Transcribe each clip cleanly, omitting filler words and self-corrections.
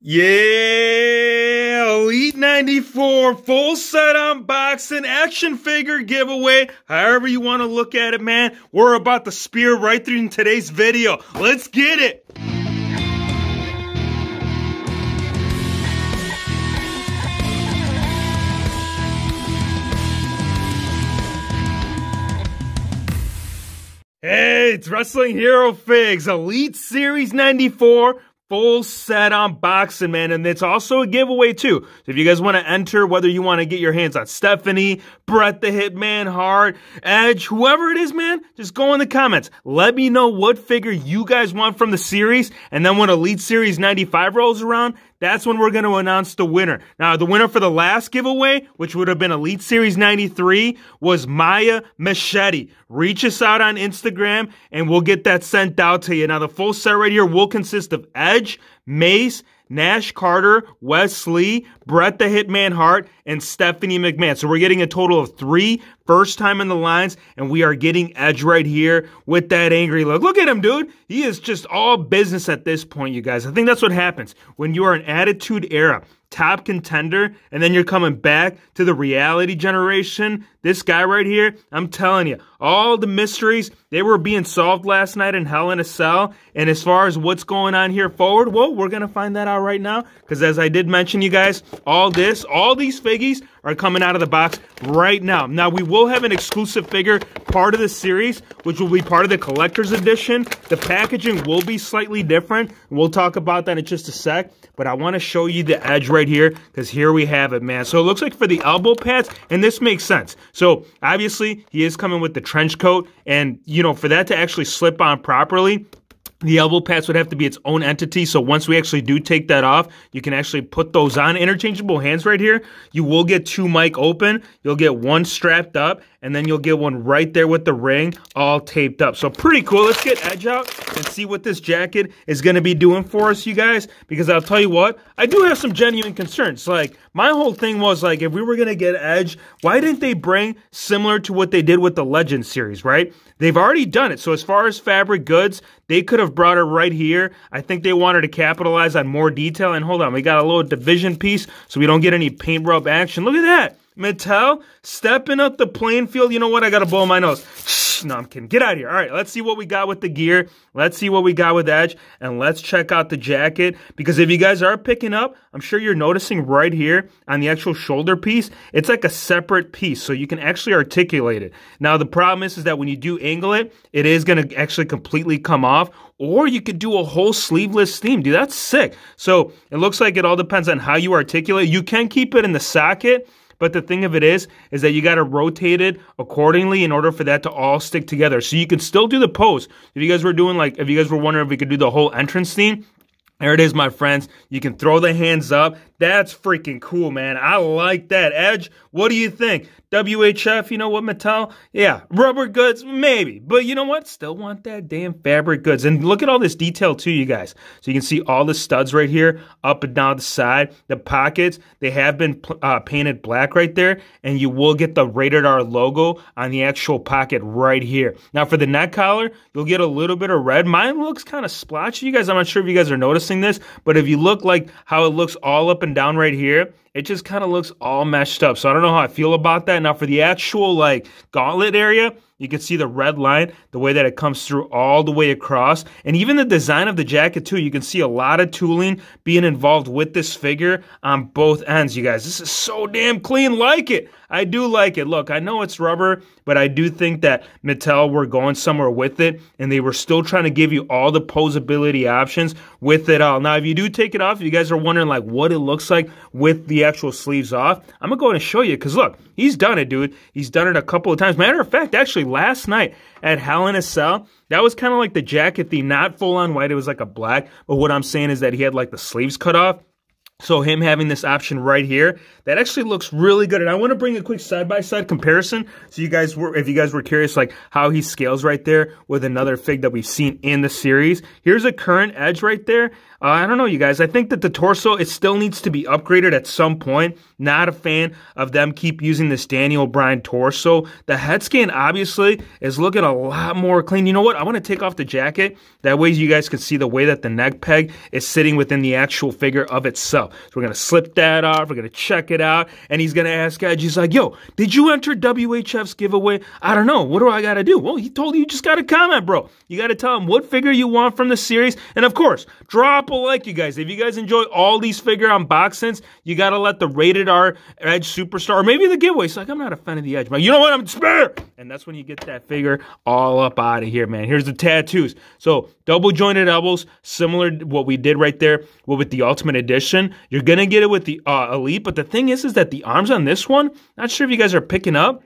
Yeah, Elite 94 full set unboxing action figure giveaway. However you want to look at it, man. We're about to spear right through in today's video. Let's get it. Hey, it's Wrestling Hero Figs, Elite Series 94, full set unboxing, man. And it's also a giveaway, too. So if you guys want to enter, whether you want to get your hands on Stephanie, Bret the Hitman Hart, Edge, whoever it is, man, just go in the comments. Let me know what figure you guys want from the series. And then when Elite Series 95 rolls around, that's when we're going to announce the winner. Now, the winner for the last giveaway, which would have been Elite Series 93, was Maya Machete. Reach us out on Instagram, and we'll get that sent out to you. Now, the full set right here will consist of Edge, Mace, Nash Carter, Wes Lee, Bret the Hitman Hart, and Stephanie McMahon. So we're getting a total of 3 first time in the lines, and we are getting Edge right here with that angry look. Look at him, dude. He is just all business at this point, you guys. I think that's what happens when you are an Attitude Era top contender, and then you're coming back to the reality generation. This guy right here, I'm telling you, all the mysteries, they were being solved last night in Hell in a Cell. And as far as what's going on here forward, well, we're going to find that out right now. Because as I did mention, you guys, all these figgies are coming out of the box right now. Now, we will have an exclusive figure part of the series, which will be part of the collector's edition. The packaging will be slightly different. We'll talk about that in just a sec. But I want to show you the Edge right here, because here we have it, man. So it looks like for the elbow pads, and this makes sense. So obviously, he is coming with the trench coat, and, you know, for that to actually slip on properly, the elbow pads would have to be its own entity. So once we actually do take that off, you can actually put those on. Interchangeable hands right here. You will get 2 mic open. You'll get 1 strapped up, and then you'll get 1 right there with the ring all taped up. So pretty cool. Let's get Edge out and see what this jacket is going to be doing for us, you guys. Because I'll tell you what, I do have some genuine concerns. Like, my whole thing was, like, if we were going to get Edge, why didn't they bring similar to what they did with the Legends series, right? They've already done it. So as far as fabric goods, they could have brought it right here. I think they wanted to capitalize on more detail. And hold on, we got a little division piece so we don't get any paint rub action. Look at that. Mattel stepping up the playing field. You know what? I got to blow my nose. No, I'm kidding. Get out of here. All right, let's see what we got with the gear. Let's see what we got with Edge. And let's check out the jacket. Because if you guys are picking up, I'm sure you're noticing right here on the actual shoulder piece, it's like a separate piece. So you can actually articulate it. Now, the problem is that when you do angle it, it is going to actually completely come off. Or you could do a whole sleeveless theme. Dude, that's sick. So it looks like it all depends on how you articulate. You can keep it in the socket. But the thing of it is that you got to rotate it accordingly in order for that to all stick together. So you can still do the pose. If you guys were doing if you guys were wondering if we could do the whole entrance theme, there it is, my friends. You can throw the hands up. That's freaking cool, man. I like that. Edge, what do you think? WHF, you know what, Mattel? Yeah, rubber goods, maybe. But you know what? Still want that damn fabric goods. And look at all this detail too, you guys. So you can see all the studs right here, up and down the side. The pockets, they have been painted black right there. And you will get the Rated R logo on the actual pocket right here. Now for the neck collar, you'll get a little bit of red. Mine looks kind of splotchy, you guys. I'm not sure if you guys are noticing this. But if you look like how it looks all up and down right here, it just kind of looks all meshed up. So I don't know how I feel about that. Now for the actual gauntlet area, you can see the red line, the way that it comes through all the way across. And even the design of the jacket too, you can see a lot of tooling being involved with this figure on both ends, you guys. This is so damn clean. Like it. I do like it. Look, I know it's rubber, but I do think that Mattel were going somewhere with it, and they were still trying to give you all the posability options with it all. Now, if you do take it off, if you guys are wondering what it looks like with the actual sleeves off, I'm going to go ahead and show you, because look, he's done it, dude. He's done it a couple of times. Matter of fact, actually, last night at Hell in a Cell, that was kind of like the jacket theme, not full on white. It was like a black, but what I'm saying is that he had the sleeves cut off. So him having this option right here, that actually looks really good. And I want to bring a quick side-by-side comparison. So you guys if you guys were curious how he scales right there with another fig that we've seen in the series. Here's a current Edge right there. I don't know, you guys. I think that the torso, it still needs to be upgraded at some point. Not a fan of them keep using this Daniel O'Brien torso. The head scan, obviously, is looking a lot more clean. You know what? I want to take off the jacket. That way you guys can see the way that the neck peg is sitting within the actual figure of itself. So we're going to slip that off. We're going to check it out. And he's going to ask Edge, he's like, yo, did you enter WHF's giveaway? I don't know. What do I got to do? Well, he told you just got to comment, bro. You got to tell him what figure you want from the series. And of course, drop a like, you guys. If you guys enjoy all these figure unboxings, you got to let the Rated R Edge Superstar, or maybe the giveaway. It's like, I'm not a fan of the Edge, man. You know what? I'm spare. And that's when you get that figure all up out of here, man. Here's the tattoos. So double jointed elbows, similar to what we did right there with the Ultimate Edition. You're going to get it with the Elite. But the thing is that the arms on this one, not sure if you guys are picking up,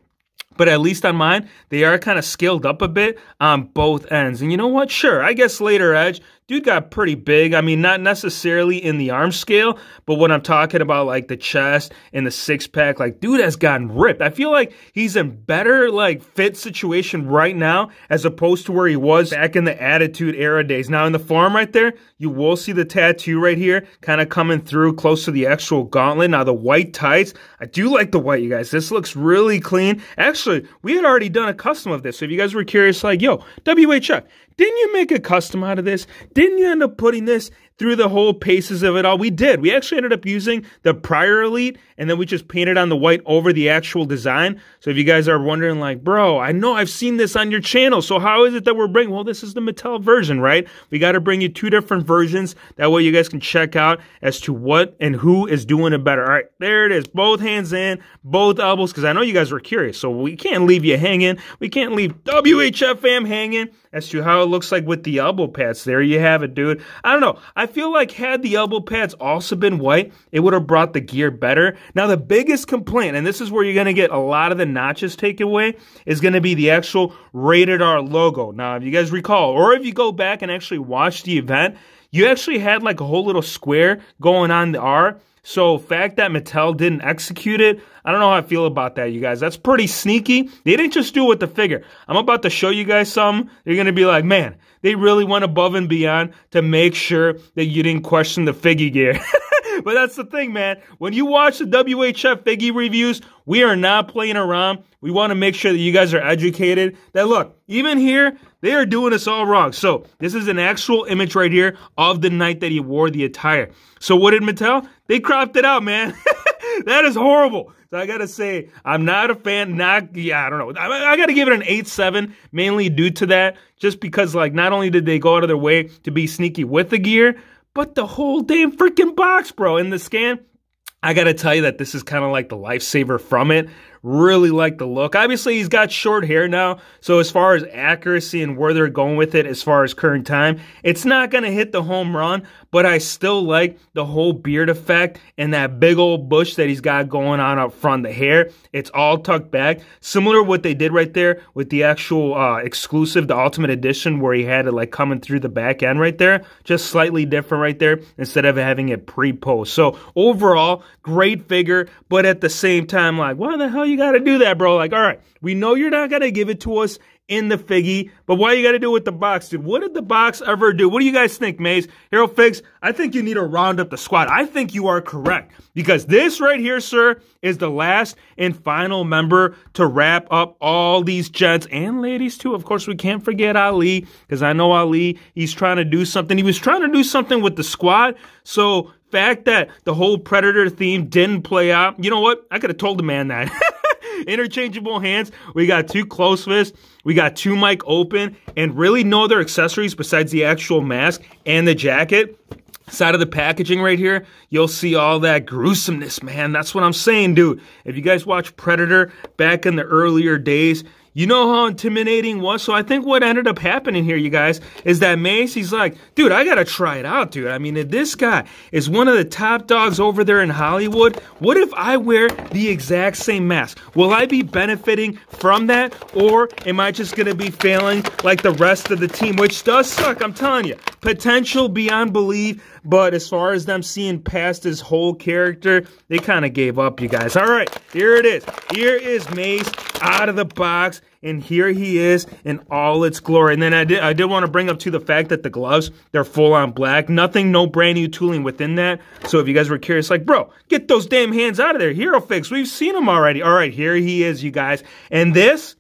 but at least on mine, they are kind of scaled up a bit on both ends. And you know what? Sure, I guess later Edge, dude got pretty big. I mean, not necessarily in the arm scale, but when I'm talking about like the chest and the six-pack, like dude has gotten ripped. I feel like he's in better like fit situation right now as opposed to where he was back in the Attitude Era days. Now in the forearm right there, you will see the tattoo right here kind of coming through close to the actual gauntlet. Now the white tights, I do like the white, you guys. This looks really clean. Actually, we had already done a custom of this. So if you guys were curious, like, yo, WHF, didn't you make a custom out of this? Didn't you end up putting this through the whole paces of it all? We did. We actually ended up using the prior Elite, and then we just painted on the white over the actual design. So if you guys are wondering, like, bro, I know I've seen this on your channel, so how is it that we're bringing? Well, this is the Mattel version, right? We got to bring you two different versions. That way you guys can check out as to what and who is doing it better. All right, there it is. Both hands in, both elbows, because I know you guys were curious, so we can't leave you hanging. We can't leave WHF fam hanging as to how it looks like with the elbow pads. There you have it, dude. I don't know. I feel like had the elbow pads also been white, it would have brought the gear better. Now, the biggest complaint, and this is where you're going to get a lot of the notches taken away, is going to be the actual Rated R logo. Now, if you guys recall, or if you go back and actually watch the event, you actually had like a whole little square going on the R. So, fact that Mattel didn't execute it, I don't know how I feel about that, you guys. That's pretty sneaky. They didn't just do it with the figure. I'm about to show you guys something. You're going to be like, man, they really went above and beyond to make sure that you didn't question the figgy gear. But that's the thing, man. When you watch the WHF figgy reviews, we are not playing around. We want to make sure that you guys are educated. That look, even here, they are doing us all wrong. So this is an actual image right here of the night that he wore the attire. So what did Mattel? They cropped it out, man. That is horrible. So I got to say, I'm not a fan. I don't know. I got to give it an 8.7, mainly due to that. Just because, like, not only did they go out of their way to be sneaky with the gear, but the whole damn freaking box, bro. In the scan, I got to tell you that this is kind of like the lifesaver from it. Really like the look. Obviously, he's got short hair now, so as far as accuracy and where they're going with it as far as current time, it's not going to hit the home run, but I still like the whole beard effect and that big old bush that he's got going on up front. The hair, it's all tucked back. Similar to what they did right there with the actual exclusive, the Ultimate Edition, where he had it like coming through the back end right there. Just slightly different right there instead of having it pre-post. So overall, great figure, but at the same time, like, why the hell you got to do that, bro? Like, all right, we know you're not going to give it to us in the figgy, but why you got to do it with the box, dude? What did the box ever do? What do you guys think, Maze? Hero Figs, I think you need to round up the squad. I think you are correct, because this right here, sir, is the last and final member to wrap up all these gents and ladies, too. Of course, we can't forget Ali, because I know Ali, he's trying to do something. He was trying to do something with the squad, so fact that the whole Predator theme didn't play out, you know what? I could have told the man that. Interchangeable hands. We got two close fists. We got two mic open, and really no other accessories besides the actual mask and the jacket. Side of the packaging right here, you'll see all that gruesomeness, man. That's what I'm saying, dude. If you guys watch Predator back in the earlier days, you know how intimidating it was? So I think what ended up happening here, you guys, is that Mace, he's like, dude, I got to try it out, dude. I mean, if this guy is one of the top dogs over there in Hollywood, what if I wear the exact same mask? Will I be benefiting from that, or am I just going to be failing like the rest of the team, which does suck, I'm telling you. Potential beyond belief, but as far as them seeing past his whole character, they kind of gave up, you guys. All right, here it is. Here is Mace out of the box. and here he is in all its glory. And then I did want to bring up to the fact that the gloves, they're full on black. Nothing, no brand new tooling within that. So if you guys were curious, like, bro, get those damn hands out of there. Hero Figs, we've seen them already. All right, here he is, you guys. And this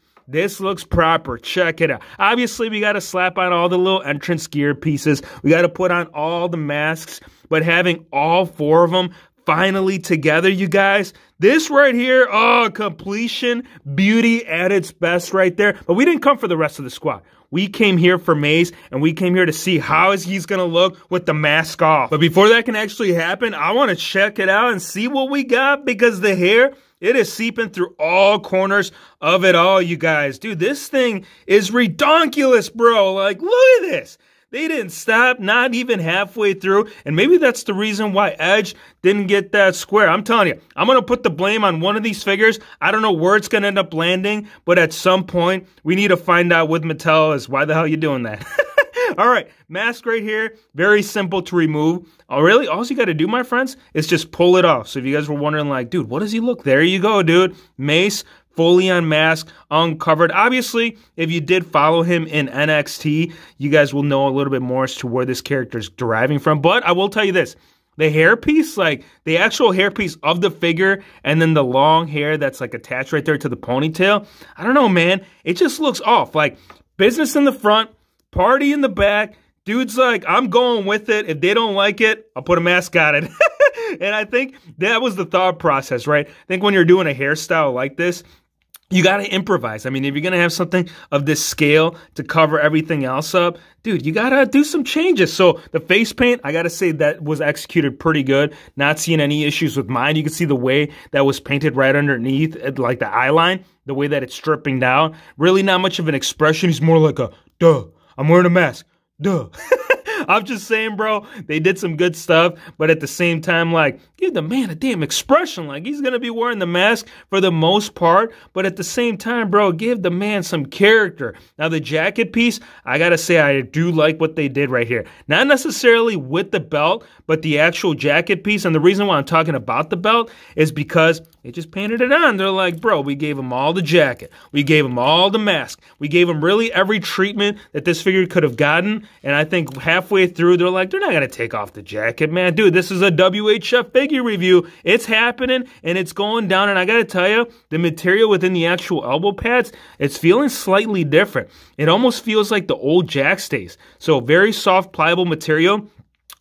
looks proper. Check it out. Obviously, we got to slap on all the little entrance gear pieces. We got to put on all the masks. But having all four of them finally together, you guys, this right here, oh, completion, beauty at its best right there. But we didn't come for the rest of the squad. We came here for Mace, and we came here to see how he's going to look with the mask off. But before that can actually happen, I want to check it out and see what we got, because the hair, it is seeping through all corners of it all, you guys. Dude, this thing is redonkulous, bro. Like, look at this. They didn't stop, not even halfway through. And maybe that's the reason why Edge didn't get that square. I'm telling you, I'm going to put the blame on one of these figures. I don't know where it's going to end up landing, but at some point, we need to find out with Mattel is why the hell are you doing that? All right, mask right here, very simple to remove. Oh, really? All you got to do, my friends, is just pull it off. So if you guys were wondering, like, dude, what does he look? There you go, dude. Mace, fully unmasked, uncovered. Obviously, if you did follow him in NXT, you guys will know a little bit more as to where this character is deriving from. But I will tell you this. The hairpiece, like the actual hairpiece of the figure, and then the long hair that's like attached right there to the ponytail, I don't know, man. It just looks off. Like business in the front, party in the back. Dude's like, I'm going with it. If they don't like it, I'll put a mask on it. And I think that was the thought process, right? I think when you're doing a hairstyle like this, you got to improvise. I mean, if you're going to have something of this scale to cover everything else up, dude, you got to do some changes. So the face paint, I got to say that was executed pretty good. Not seeing any issues with mine. You can see the way that was painted right underneath, like the eye line, the way that it's stripping down. Really not much of an expression. He's more like a, duh, I'm wearing a mask. Duh. I'm just saying, bro, they did some good stuff, but at the same time, like, give the man a damn expression. Like, he's going to be wearing the mask for the most part, but at the same time, bro, give the man some character. Now, the jacket piece, I got to say, I do like what they did right here. Not necessarily with the belt, but the actual jacket piece. And the reason why I'm talking about the belt is because they just painted it on. They're like, bro, we gave him all the jacket. We gave him all the mask. We gave him really every treatment that this figure could have gotten. And I think halfway through, they're like, they're not going to take off the jacket, man. Dude, this is a WHF figure review. It's happening, and it's going down. And I got to tell you, the material within the actual elbow pads, it's feeling slightly different. It almost feels like the old Jack stays. So very soft, pliable material.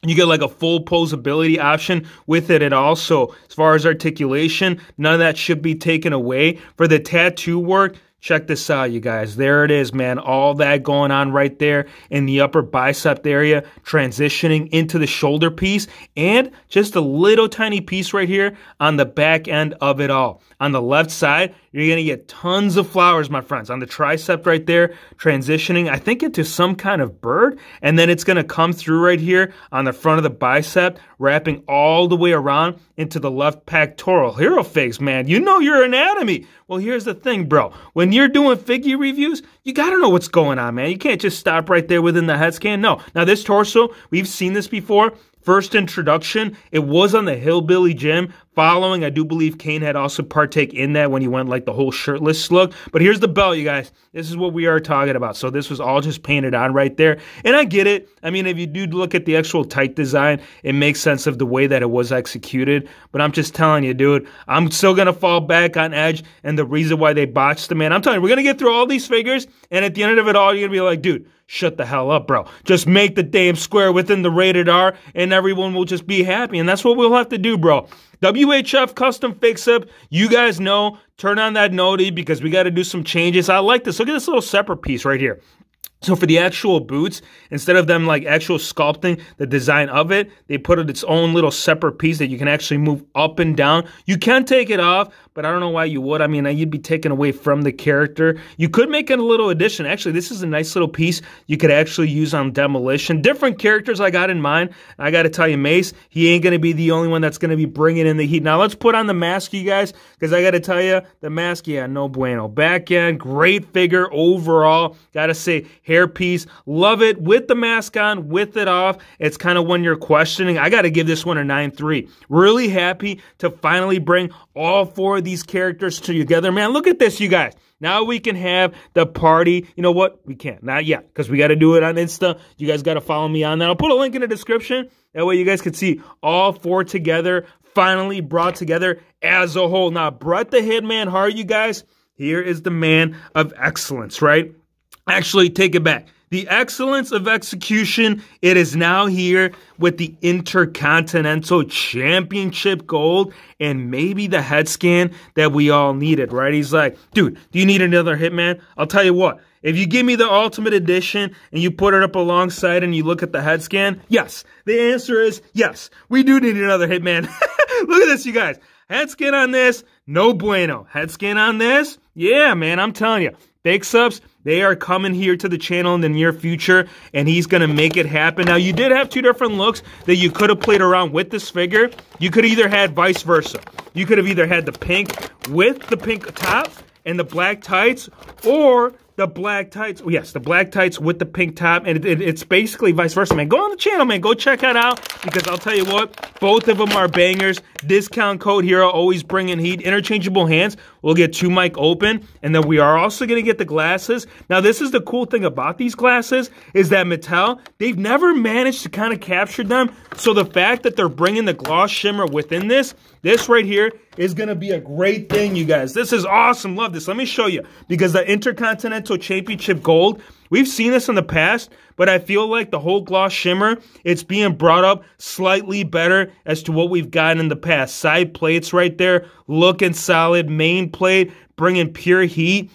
You get like a full posability option with it at all. So as far as articulation, none of that should be taken away. For the tattoo work, check this out, you guys. There it is, man. All that going on right there in the upper bicep area, transitioning into the shoulder piece, and just a little tiny piece right here on the back end of it all. On the left side, you're going to get tons of flowers, my friends. On the tricep right there, transitioning, I think, into some kind of bird. And then it's going to come through right here on the front of the bicep, wrapping all the way around into the left pectoral. Hero Figs, man. You know your anatomy. Well, here's the thing, bro. When you're doing figure reviews, you got to know what's going on, man. You can't just stop right there within the head scan. No. Now, this torso, we've seen this before. First introduction, it was on the Hillbilly Gym. Following, I do believe Kane had also partake in that when he went like the whole shirtless look. But here's the belt, you guys. This is what we are talking about. So this was all just painted on right there. And I get it. I mean, if you do look at the actual tight design, it makes sense of the way that it was executed. But I'm just telling you, dude, I'm still going to fall back on Edge and the reason why they botched the man. I'm telling you, we're going to get through all these figures. And at the end of it all, you're going to be like, dude, shut the hell up, bro. Just make the damn square within the rated R and everyone will just be happy. And that's what we'll have to do, bro. WHF Custom Fix-Up, you guys know, turn on that noti because we got to do some changes. I like this. Look at this little separate piece right here. So for the actual boots, instead of them like actual sculpting the design of it, they put it its own little separate piece that you can actually move up and down. You can take it off, but I don't know why you would. I mean, you'd be taken away from the character. You could make it a little addition. Actually, this is a nice little piece you could actually use on Demolition. Different characters I got in mind. I got to tell you, Mace, he ain't going to be the only one that's going to be bringing in the heat. Now, let's put on the mask, you guys, because I got to tell you, the mask, yeah, no bueno. Back end, great figure overall. Got to say, hairpiece, love it with the mask on, with it off. It's kind of when you're questioning. I got to give this one a 9.3. Really happy to finally bring all four of these characters together. Man, look at this, you guys. Now we can have the party. You know what? We can't. Not yet, because we got to do it on Insta. You guys got to follow me on that. I'll put a link in the description. That way you guys can see all 4 together, finally brought together as a whole. Now, Bret the Hitman Hart, you guys, here is the man of excellence, right? Actually, take it back. The excellence of execution, it is now here with the Intercontinental Championship Gold and maybe the head scan that we all needed, right? He's like, dude, do you need another Hitman? I'll tell you what. If you give me the Ultimate Edition and you put it up alongside and you look at the head scan, yes. The answer is yes. We do need another Hitman. Look at this, you guys. Head scan on this, no bueno. Head scan on this, yeah, man, I'm telling you. Big subs, they are coming here to the channel in the near future, and he's going to make it happen. Now, you did have 2 different looks that you could have played around with this figure. You could either had vice versa. You could have either had the pink with the pink top and the black tights, or the black tights. Yes, the black tights with the pink top, and it's basically vice versa, man. Go on the channel, man. Go check that out, because I'll tell you what, both of them are bangers. Discount code HERO, always bringing heat. Interchangeable hands. We'll get 2 mic open, and then we are also going to get the glasses. Now, this is the cool thing about these glasses, is that Mattel, they've never managed to kind of capture them. So the fact that they're bringing the gloss shimmer within this right here is going to be a great thing, you guys. This is awesome. Love this. Let me show you, because the Intercontinental Championship Gold, we've seen this in the past, but I feel like the whole gloss shimmer, it's being brought up slightly better as to what we've gotten in the past. Side plates right there, looking solid. Main plate, bringing pure heat.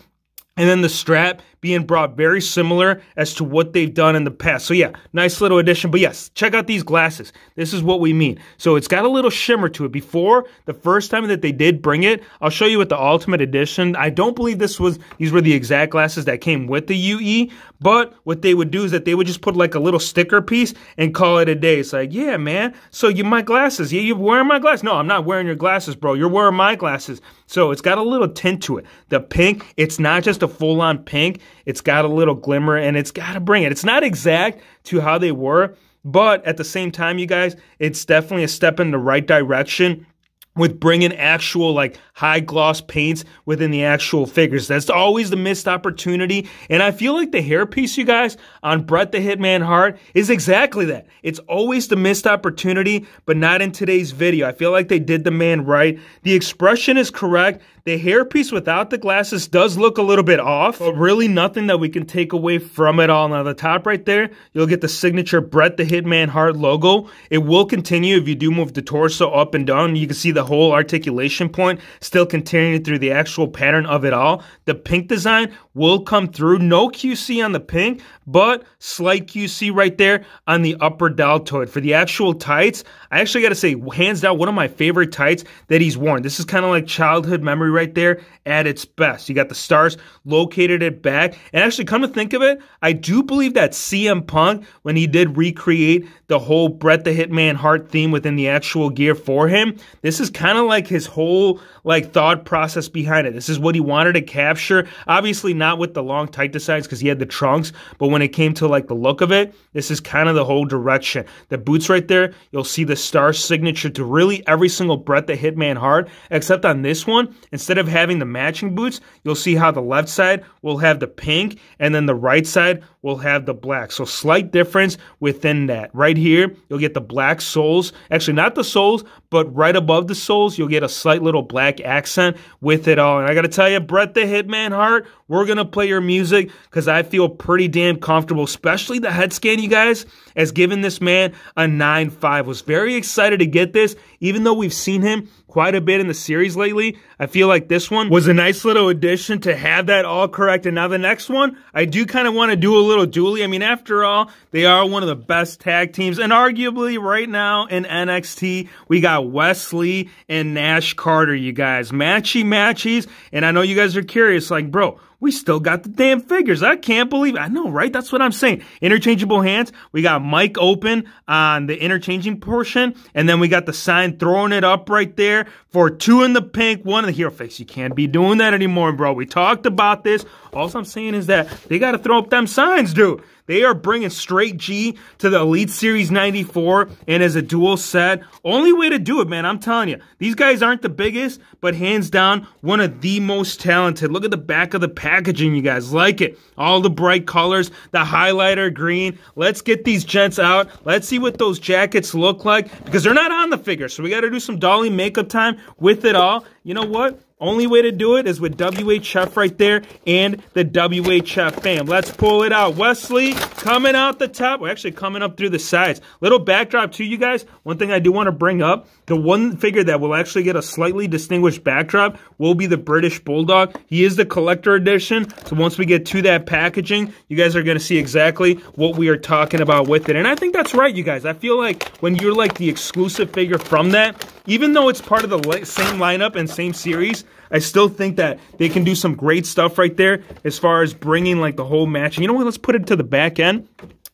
And then the strap being brought very similar as to what they've done in the past. So yeah, nice little addition. But yes, check out these glasses. This is what we mean. So it's got a little shimmer to it. Before, the first time that they did bring it, I'll show you with the Ultimate Edition. I don't believe these were the exact glasses that came with the UE, but what they would do is that they would just put like a little sticker piece and call it a day. It's like, yeah, man, so you my glasses. Yeah, you're wearing my glasses. No, I'm not wearing your glasses, bro. You're wearing my glasses. So it's got a little tint to it. The pink, it's not just a full-on pink. It's got a little glimmer, and it's got to bring it. It's not exact to how they were, but at the same time, you guys, it's definitely a step in the right direction with bringing actual like high gloss paints within the actual figures. That's always the missed opportunity. And I feel like the hairpiece, you guys, on Bret the Hitman Hart is exactly that. It's always the missed opportunity, but not in today's video. I feel like they did the man right. The expression is correct. The hairpiece without the glasses does look a little bit off, but really nothing that we can take away from it all. Now, the top right there, you'll get the signature Bret the Hitman Hart logo. It will continue if you do move the torso up and down. You can see the whole articulation point still continuing through the actual pattern of it all. The pink design will come through. No QC on the pink, but slight QC right there on the upper deltoid. For the actual tights, I actually got to say, hands down, one of my favorite tights that he's worn. This is kind of like childhood memory right there at its best. You got the stars located at back. And actually, come to think of it, I do believe that CM Punk, when he did recreate the whole Bret the Hitman Hart theme within the actual gear for him, this is kind of like his whole like thought process behind it. This is what he wanted to capture. Obviously not with the long tight designs because he had the trunks, but when it came to like the look of it, this is kind of the whole direction. The boots right there, you'll see the star signature to really every single Bret the Hitman Hart, except on this one, instead of having the matching boots, you'll see how the left side will have the pink and then the right side will have the black. So slight difference within that. Right here, you'll get the black soles. Actually, not the soles, but right above the soles, you'll get a slight little black accent with it all. And I got to tell you, Bret the Hitman Hart, we're going to play your music because I feel pretty damn comfortable, especially the head scan, you guys, as giving this man a 9.5. Was very excited to get this, even though we've seen him quite a bit in the series lately. I feel like this one was a nice little addition to have that all correct. And now the next one, I do kind of want to do a little dually. I mean, after all, they are one of the best tag teams. And arguably right now in NXT, we got Wesley and Nash Carter, you guys. Matchies. And I know you guys are curious, like, bro, we still got the damn figures. I can't believe it. I know, right? That's what I'm saying. Interchangeable hands. We got Mike open on the interchanging portion. And then we got the sign throwing it up right there for 2 in the pink, 1 in the hero face. You can't be doing that anymore, bro. We talked about this. All I'm saying is that they got to throw up them signs, dude. They are bringing straight G to the Elite Series 94 and as a dual set. Only way to do it, man. I'm telling you. These guys aren't the biggest, but hands down, one of the most talented. Look at the back of the packaging, you guys. Like it. All the bright colors, the highlighter green. Let's get these gents out. Let's see what those jackets look like because they're not on the figure. So we got to do some dolly makeup time with it all. You know what? Only way to do it is with WHF right there and the WHF fam. Let's pull it out. Wesley coming out the top. We're actually coming up through the sides. Little backdrop too, you guys. One thing I do want to bring up, the one figure that will actually get a slightly distinguished backdrop will be the British Bulldog. He is the collector edition. So once we get to that packaging, you guys are going to see exactly what we are talking about with it. And I think that's right, you guys. I feel like when you're like the exclusive figure from that, even though it's part of the same lineup and same series, I still think that they can do some great stuff right there as far as bringing like the whole match. And you know what? Let's put it to the back end.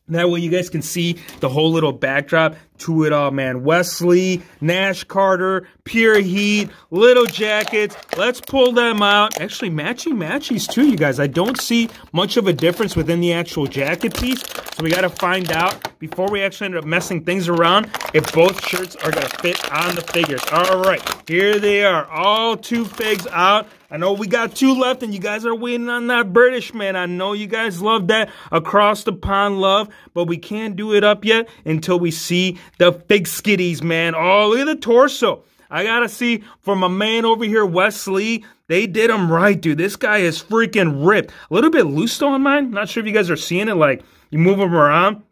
That way you guys can see the whole little backdrop to it all, man. Wesley, Nash Carter, Pure Heat, little jackets. Let's pull them out. Actually, matchy-matchies too, you guys. I don't see much of a difference within the actual jacket piece. So we got to find out before we actually end up messing things around if both shirts are going to fit on the figures. All right, here they are. All two figs out. I know we got two left and you guys are waiting on that British, man. I know you guys love that across the pond love, but we can't do it up yet until we see the fig skitties, man. Oh, look at the torso. I gotta see for my man over here, Wesley. They did him right, dude. This guy is freaking ripped. A little bit loose though on mine. Not sure if you guys are seeing it. Like, you move him around.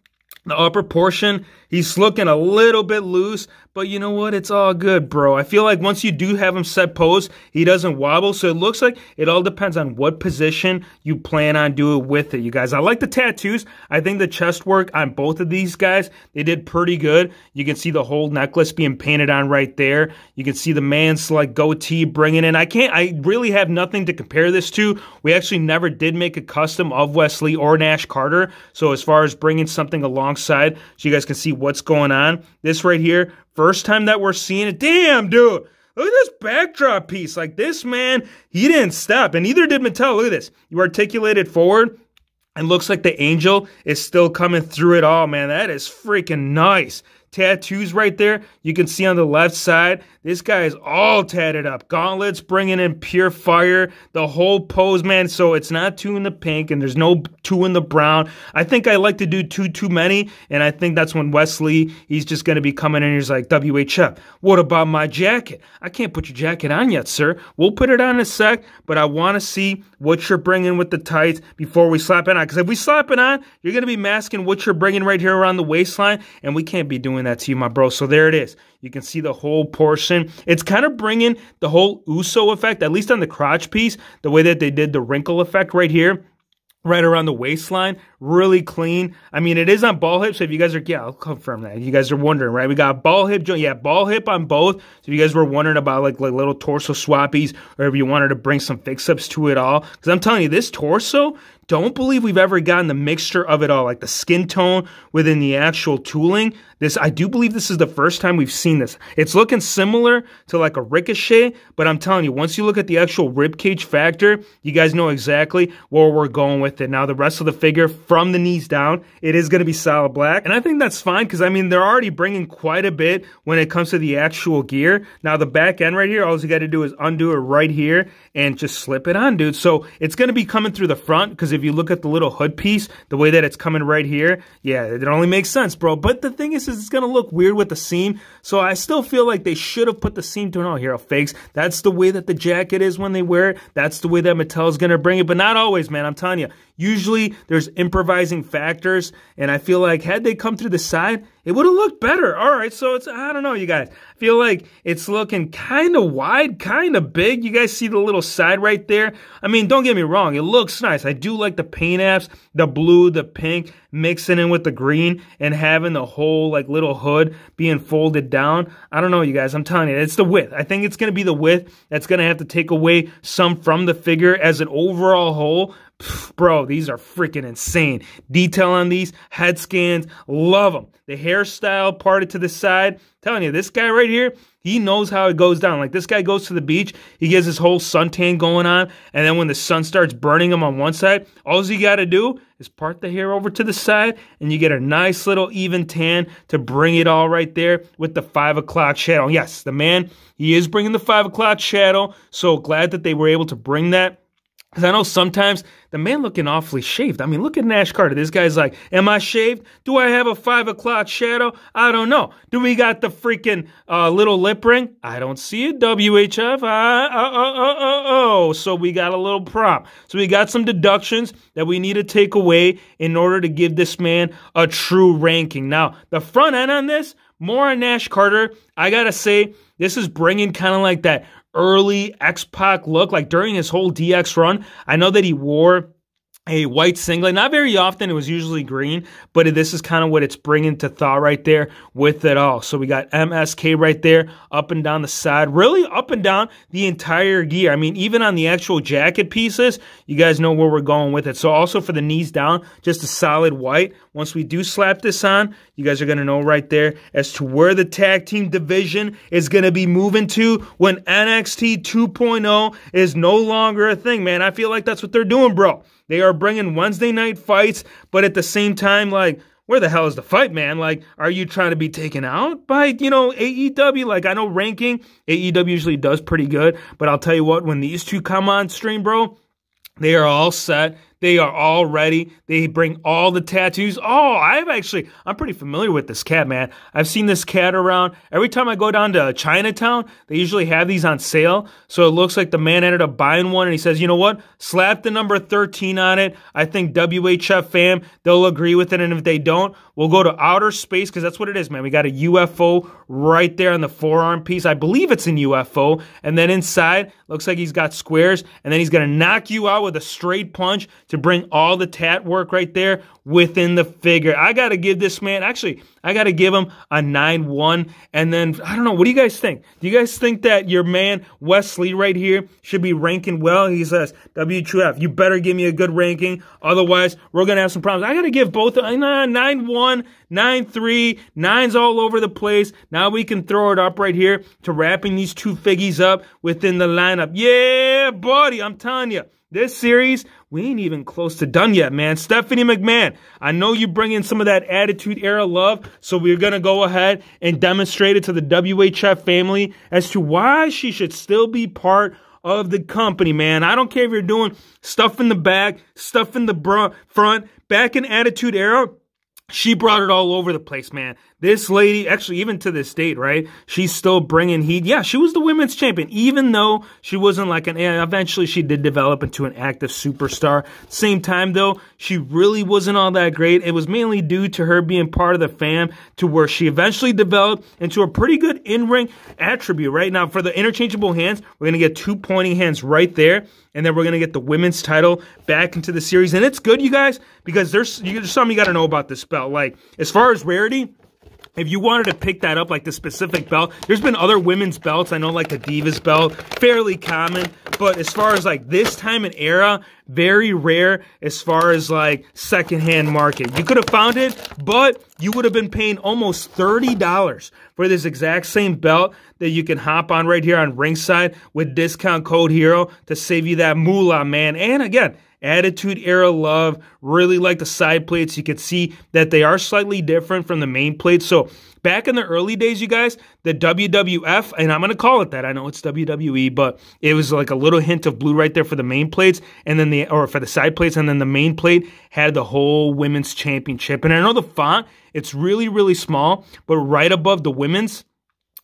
The upper portion, he's looking a little bit loose, but you know what? It's all good, bro. I feel like once you do have him set pose, he doesn't wobble. So it looks like it all depends on what position you plan on doing with it, you guys. I like the tattoos. I think the chest work on both of these guys, they did pretty good. You can see the whole necklace being painted on right there. You can see the man's like goatee bringing in. I really have nothing to compare this to. We actually never did make a custom of Wesley or Nash Carter. So as far as bringing something alongside so you guys can see what's going on, this right here, first time that we're seeing it. Damn, dude. Look at this backdrop piece. Like this, man, he didn't stop. And neither did Mattel. Look at this. You articulate it forward. And looks like the angel is still coming through it all, man. That is freaking nice. Tattoos right there. You can see on the left side, this guy is all tatted up. Gauntlets bringing in pure fire. The whole pose, man. So it's not two in the pink and there's no two in the brown. I think I like to do too many. And I think that's when Wesley, he's just going to be coming in. He's like, WHF, what about my jacket? I can't put your jacket on yet, sir. We'll put it on in a sec, but I want to see what you're bringing with the tights before we slap it on. Because if we slap it on, you're going to be masking what you're bringing right here around the waistline. And we can't be doing that to you, my bro. So there it is. You can see the whole portion. It's kind of bringing the whole Uso effect, at least on the crotch piece, the way that they did the wrinkle effect right here, right around the waistline. Really clean. I mean, it is on ball hip, so if you guys are, yeah, I'll confirm that. You guys are wondering, right? We got ball hip joint. Yeah, ball hip on both. So if you guys were wondering about like little torso swappies, or if you wanted to bring some fix-ups to it all, because I'm telling you, this torso, don't believe we've ever gotten the mixture of it all, like the skin tone within the actual tooling. I do believe this is the first time we've seen this. It's looking similar to like a Ricochet, but I'm telling you, once you look at the actual ribcage factor, you guys know exactly where we're going with it. Now, the rest of the figure, from the knees down, it is going to be solid black. And I think that's fine because, I mean, they're already bringing quite a bit when it comes to the actual gear. Now, the back end right here, all you got to do is undo it right here and just slip it on, dude. So it's going to be coming through the front because if you look at the little hood piece, the way that it's coming right here, yeah, it only makes sense, bro. But the thing is it's going to look weird with the seam. So I still feel like they should have put the seam to it. Oh, here, fakes. That's the way that the jacket is when they wear it. That's the way that Mattel is going to bring it. But not always, man. I'm telling you. Usually there's improvising factors, and I feel like had they come through the side, it would have looked better. All right, so it's, I don't know, you guys. I feel like it's looking kind of wide, kind of big. You guys see the little side right there? I mean, don't get me wrong. It looks nice. I do like the paint apps, the blue, the pink, mixing in with the green and having the whole like little hood being folded down. I don't know, you guys. I'm telling you, it's the width. I think it's going to be the width that's going to have to take away some from the figure as an overall whole. Bro, these are freaking insane. Detail on these, head scans, love them. The hairstyle parted to the side. Telling you, this guy right here, he knows how it goes down. Like, this guy goes to the beach, he gets his whole suntan going on, and then when the sun starts burning him on one side, all you got to do is part the hair over to the side, and you get a nice little even tan to bring it all right there with the 5 o'clock shadow. Yes, the man, he is bringing the 5 o'clock shadow, so glad that they were able to bring that. Because I know sometimes the man looking awfully shaved. I mean, look at Nash Carter. This guy's like, am I shaved? Do I have a 5 o'clock shadow? I don't know. Do we got the freaking little lip ring? I don't see it, WHF. So we got a little prop. So we got some deductions that we need to take away in order to give this man a true ranking. Now, the front end on this, more on Nash Carter. I got to say, this is bringing kind of like that early X-Pac look, like during his whole DX run. I know that he wore a white singlet. Not very often. It was usually green, but this is kind of what it's bringing to thought right there with it all. So we got MSK right there, up and down the side, really up and down the entire gear. I mean, even on the actual jacket pieces, you guys know where we're going with it. So also for the knees down, just a solid white. Once we do slap this on, you guys are going to know right there as to where the tag team division is going to be moving to when NXT 2.0 is no longer a thing, man. I feel like that's what they're doing, bro. They are bringing Wednesday night fights, but at the same time, like, where the hell is the fight, man? Like, are you trying to be taken out by, AEW? Like, I know ranking, AEW usually does pretty good, but I'll tell you what, when these two come on stream, bro, they are all set. They are all ready. They bring all the tattoos. Oh, I'm pretty familiar with this cat, man. I've seen this cat around. Every time I go down to Chinatown, they usually have these on sale. So it looks like the man ended up buying one, and he says, you know what? Slap the number 13 on it. I think WHF fam, they'll agree with it. And if they don't, we'll go to outer space, because that's what it is, man. We got a UFO right there on the forearm piece. I believe it's an UFO. And then inside, looks like he's got squares. And then he's going to knock you out with a straight punch to bring all the tat work right there within the figure. I got to give this man, I got to give him a 9-1. And then, I don't know, what do you guys think? Do you guys think that your man, Wesley right here, should be ranking well? He says, WHF, you better give me a good ranking. Otherwise, we're going to have some problems. I got to give both 9-1, 9-3, 9's all over the place. Now we can throw it up right here to wrapping these two figgies up within the lineup. Yeah, buddy, I'm telling you. This series, we ain't even close to done yet, man. Stephanie McMahon, I know you bring in some of that Attitude Era love, so we're going to go ahead and demonstrate it to the WHF family as to why she should still be part of the company, man. I don't care if you're doing stuff in the back, stuff in the front, back in Attitude Era. She brought it all over the place, man. This lady, actually, even to this date, right? She's still bringing heat. Yeah, she was the women's champion, even though she wasn't like eventually she did develop into an active superstar. Same time, though, she really wasn't all that great. It was mainly due to her being part of the fam to where she eventually developed into a pretty good in-ring attribute, right? Now, for the interchangeable hands, we're going to get 2 pointing hands right there. And then we're going to get the women's title back into the series. And it's good, you guys, because there's something you got to know about this belt. Like, as far as rarity, if you wanted to pick that up, like the specific belt, there's been other women's belts. I know, like the Divas belt, fairly common. But as far as like this time and era, very rare as far as like secondhand market. You could have found it, but you would have been paying almost $30 for this exact same belt that you can hop on right here on Ringside with discount code HERO to save you that moolah, man. And again, Attitude Era love, really like the side plates. You can see that they are slightly different from the main plates. So back in the early days, you guys, the WWF, and I'm going to call it that. I know it's WWE, but it was like a little hint of blue right there for the main plates, and then or for the side plates, and then the main plate had the whole women's championship. And I know the font, it's really, really small, but right above the women's,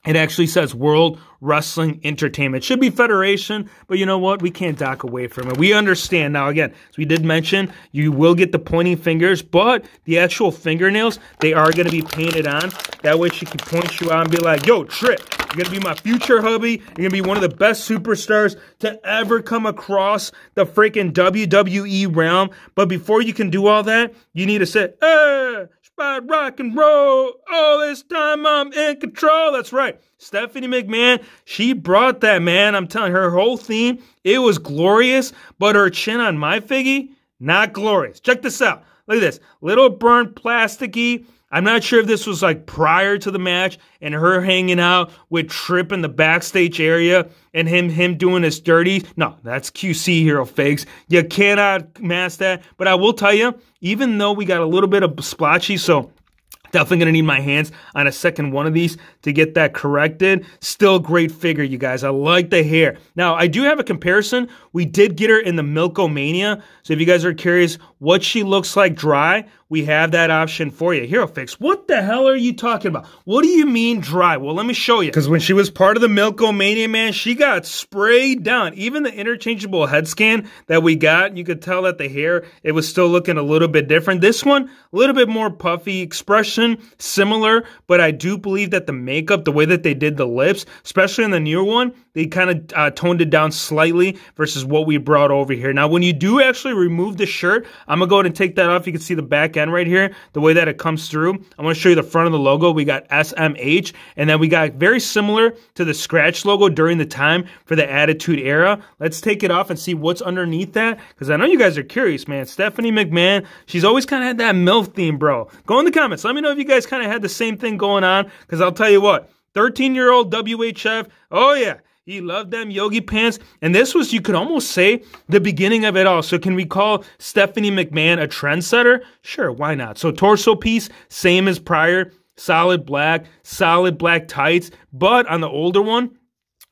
it actually says World Wrestling Entertainment. It should be Federation, but you know what? We can't dock away from it. We understand. Now, again, as we did mention, you will get the pointing fingers, but the actual fingernails, they are going to be painted on. That way she can point you out and be like, yo, Trip, you're going to be my future hubby. You're going to be one of the best superstars to ever come across the freaking WWE realm. But before you can do all that, you need to say, Spot rock and roll. All this time I'm in control. That's right. Stephanie McMahon, she brought that, man. I'm telling you, her whole theme, it was glorious. But her chin on my figgy, not glorious. Check this out. Look at this. Little burnt plasticky. I'm not sure if this was like prior to the match and her hanging out with Tripp in the backstage area and him doing his dirty. No, that's QC Hero Figs. You cannot mask that. But I will tell you, even though we got a little bit of splotchy, so definitely going to need my hands on a second one of these to get that corrected. Still great figure, you guys. I like the hair. Now, I do have a comparison. We did get her in the Milkomania. So if you guys are curious what she looks like dry, we have that option for you. Hero Fix, what the hell are you talking about? What do you mean dry? Well, let me show you. Because when she was part of the Milkomania, man, she got sprayed down. Even the interchangeable head scan that we got, you could tell that the hair, it was still looking a little bit different. This one, a little bit more puffy expression, similar, but I do believe that the makeup, the way that they did the lips, especially in the newer one, they kind of toned it down slightly versus what we brought over here. Now, when you do actually remove the shirt, I'm going to go ahead and take that off. You can see the back end right here, the way that it comes through. I want to show you the front of the logo. We got SMH, and then we got very similar to the Scratch logo during the time for the Attitude Era. Let's take it off and see what's underneath that, because I know you guys are curious, man. Stephanie McMahon, she's always kind of had that MILF theme, bro. Go in the comments. Let me know if you guys kind of had the same thing going on, because I'll tell you what, 13-year-old WHF, oh yeah, he loved them yogi pants. And this was, you could almost say, the beginning of it all. So can we call Stephanie McMahon a trendsetter? Sure, why not? So torso piece, same as prior, solid black tights. But on the older one,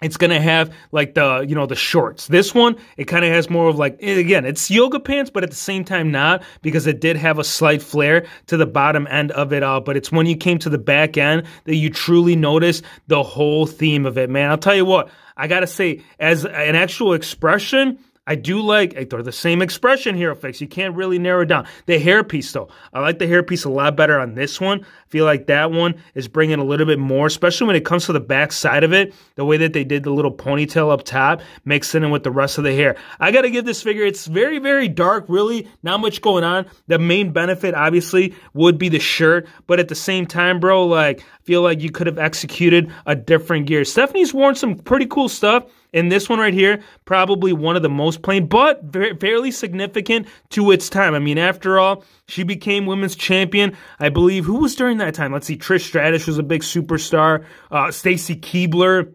it's going to have like the, you know, the shorts. This one, it kind of has more of like, again, it's yoga pants, but at the same time not, because it did have a slight flare to the bottom end of it all. But it's when you came to the back end that you truly notice the whole theme of it, man. I'll tell you what, I got to say, as an actual expression, I do like, they're the same expression, Hero Fix. You can't really narrow it down. The hairpiece, though. I like the hairpiece a lot better on this one. I feel like that one is bringing a little bit more, especially when it comes to the back side of it, the way that they did the little ponytail up top, mixing in with the rest of the hair. I got to give this figure, it's very, very dark, really, not much going on. The main benefit, obviously, would be the shirt, but at the same time, bro, like, I feel like you could have executed a different gear. Stephanie's worn some pretty cool stuff. And this one right here, probably one of the most plain, but fairly significant to its time. I mean, after all, she became women's champion. I believe, who was during that time? Let's see, Trish Stratus was a big superstar. Stacy Keibler.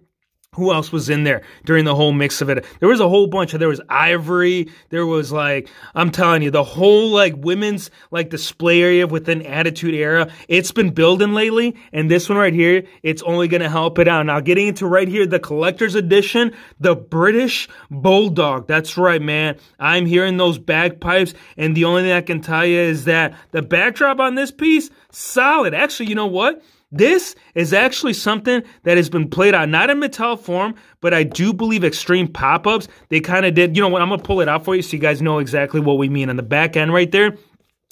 Who else was in there during the whole mix of it? There was a whole bunch of, there was Ivory, there was like, I'm telling you, the whole like women's like display area within Attitude Era, it's been building lately, and this one right here, it's only going to help it out. Now getting into right here, the collector's edition, the British Bulldog. That's right, man. I'm hearing those bagpipes, and the only thing I can tell you is that the backdrop on this piece, solid. Actually, you know what? This is actually something that has been played out, not in Mattel form, but I do believe Extreme Pop-Ups, they kind of did. You know what, I'm going to pull it out for you so you guys know exactly what we mean. On the back end right there,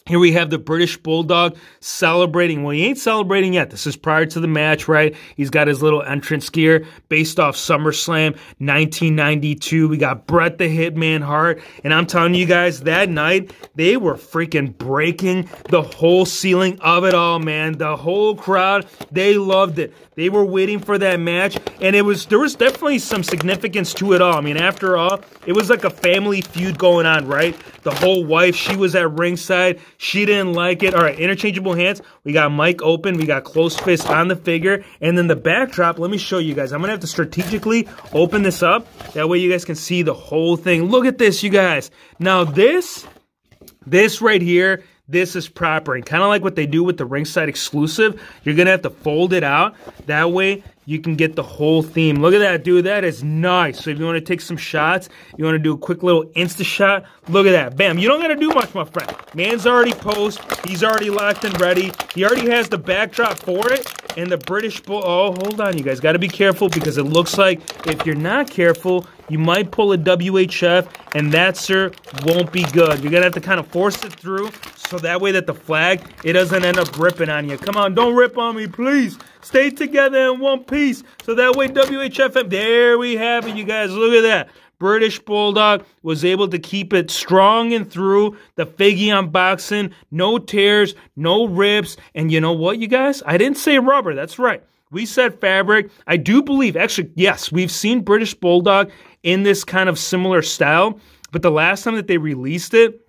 here we have the British Bulldog celebrating. Well, he ain't celebrating yet. This is prior to the match, right? He's got his little entrance gear based off SummerSlam 1992. We got Bret the Hitman Hart. And I'm telling you guys, that night, they were freaking breaking the whole ceiling of it all, man. The whole crowd, they loved it. They were waiting for that match, and there was definitely some significance to it all. I mean, after all, it was like a family feud going on, right? The whole wife, she was at ringside. She didn't like it. All right, interchangeable hands. We got Mike open. We got close fist on the figure. And then the backdrop, let me show you guys. I'm going to have to strategically open this up. That way you guys can see the whole thing. Look at this, you guys. Now this right here, this is proper, and kind of like what they do with the ringside exclusive, you're going to have to fold it out. That way, you can get the whole theme. Look at that, dude. That is nice. So if you want to take some shots, you want to do a quick little Insta shot, look at that. Bam. You don't got to do much, my friend. Man's already posed. He's already locked and ready. He already has the backdrop for it. And the British Bull. Oh, hold on, you guys. Got to be careful, because it looks like if you're not careful, you might pull a WHF, and that, sir, won't be good. You're going to have to kind of force it through, so that way that the flag, it doesn't end up ripping on you. Come on, don't rip on me, please. Stay together in one piece, so that way WHF, there we have it, you guys. Look at that. British Bulldog was able to keep it strong and through the Figgy unboxing. No tears, no rips. And you know what, you guys? I didn't say rubber. That's right. We said fabric. I do believe, actually, yes, we've seen British Bulldog in this kind of similar style. But the last time that they released it,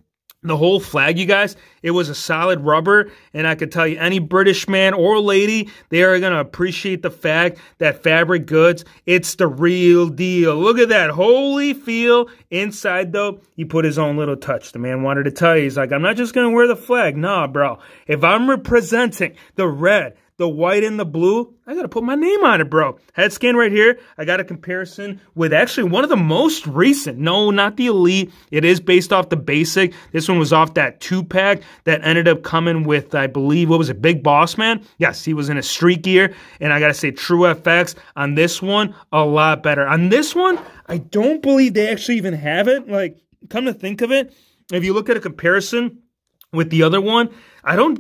the whole flag, you guys, it was a solid rubber, and I could tell you any British man or lady, they are going to appreciate the fact that Fabric Goods, it's the real deal. Look at that holy feel. Inside, though, he put his own little touch. The man wanted to tell you, he's like, I'm not just going to wear the flag. Nah, bro. If I'm representing the red, the white, and the blue, I got to put my name on it, bro. Head scan right here. I got a comparison with actually one of the most recent. No, not the Elite. It is based off the Basic. This one was off that 2-pack that ended up coming with, I believe, what was it, Big Boss Man? Yes, he was in a street gear. And I got to say, True FX on this one, a lot better. On this one, I don't believe they actually even have it. Like, come to think of it, if you look at a comparison with the other one, I don't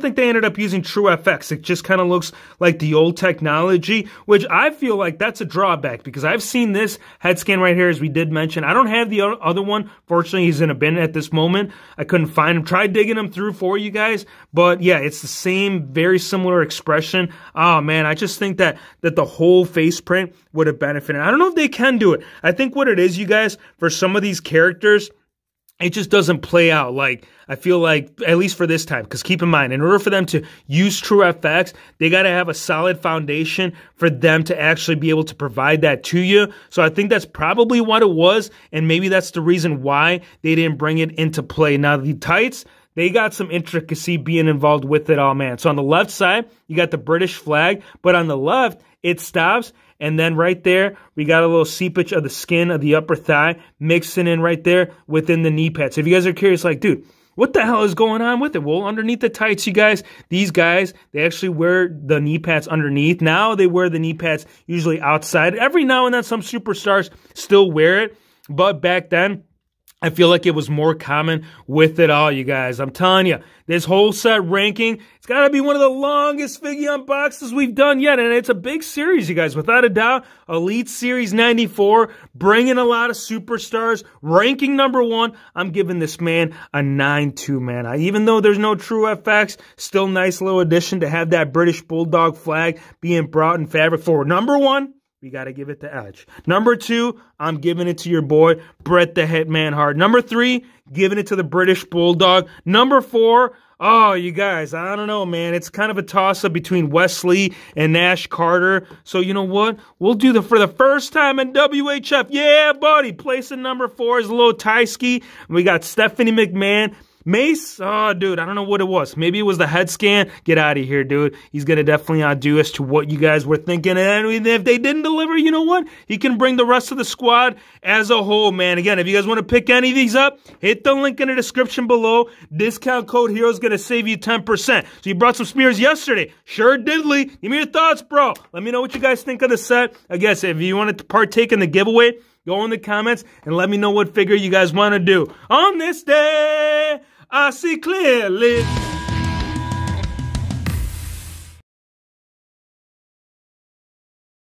think they ended up using True FX. It just kind of looks like the old technology, which I feel like that's a drawback because I've seen this head scan right here, as we did mention. I don't have the other one. Fortunately, he's in a bin at this moment. I couldn't find him. Tried digging him through for you guys, but yeah, it's the same, very similar expression. Oh man, I just think that the whole face print would have benefited. I don't know if they can do it. I think what it is, you guys, for some of these characters, it just doesn't play out like, I feel like, at least for this time, because keep in mind, in order for them to use True FX, they got to have a solid foundation for them to actually be able to provide that to you. So I think that's probably what it was, and maybe that's the reason why they didn't bring it into play. Now, the tights, they got some intricacy being involved with it all, man. So on the left side, you got the British flag, but on the left, it stops. And then right there, we got a little seepage of the skin of the upper thigh mixing in right there within the knee pad. So if you guys are curious, like, dude, what the hell is going on with it? Well, underneath the tights, you guys, these guys, they actually wear the knee pads underneath. Now they wear the knee pads usually outside. Every now and then, some superstars still wear it. But back then, I feel like it was more common with it all, you guys. I'm telling you, this whole set ranking, it's got to be one of the longest figure unboxes we've done yet. And it's a big series, you guys. Without a doubt, Elite Series 94, bringing a lot of superstars. Ranking #1, I'm giving this man a 9.2, man. Even though there's no True FX, still nice little addition to have that British Bulldog flag being brought in fabric forward. #1. We got to give it the edge. #2, I'm giving it to your boy, Bret the Hitman Hart. #3, giving it to the British Bulldog. #4, oh, you guys, I don't know, man. It's kind of a toss-up between Wesley and Nash Carter. So you know what? We'll do for the first time in WHF. Yeah, buddy. Placing #4 is a little Tysky. We got Stephanie McMahon. Mace, oh, dude, I don't know what it was. Maybe it was the head scan. Get out of here, dude. He's going to definitely outdo us to what you guys were thinking. And if they didn't deliver, you know what? He can bring the rest of the squad as a whole, man. Again, if you guys want to pick any of these up, hit the link in the description below. Discount code HERO is going to save you 10%. So you brought some smears yesterday. Sure diddly. Give me your thoughts, bro. Let me know what you guys think of the set. I guess if you want to partake in the giveaway, go in the comments and let me know what figure you guys want to do. On this day, I see clearly.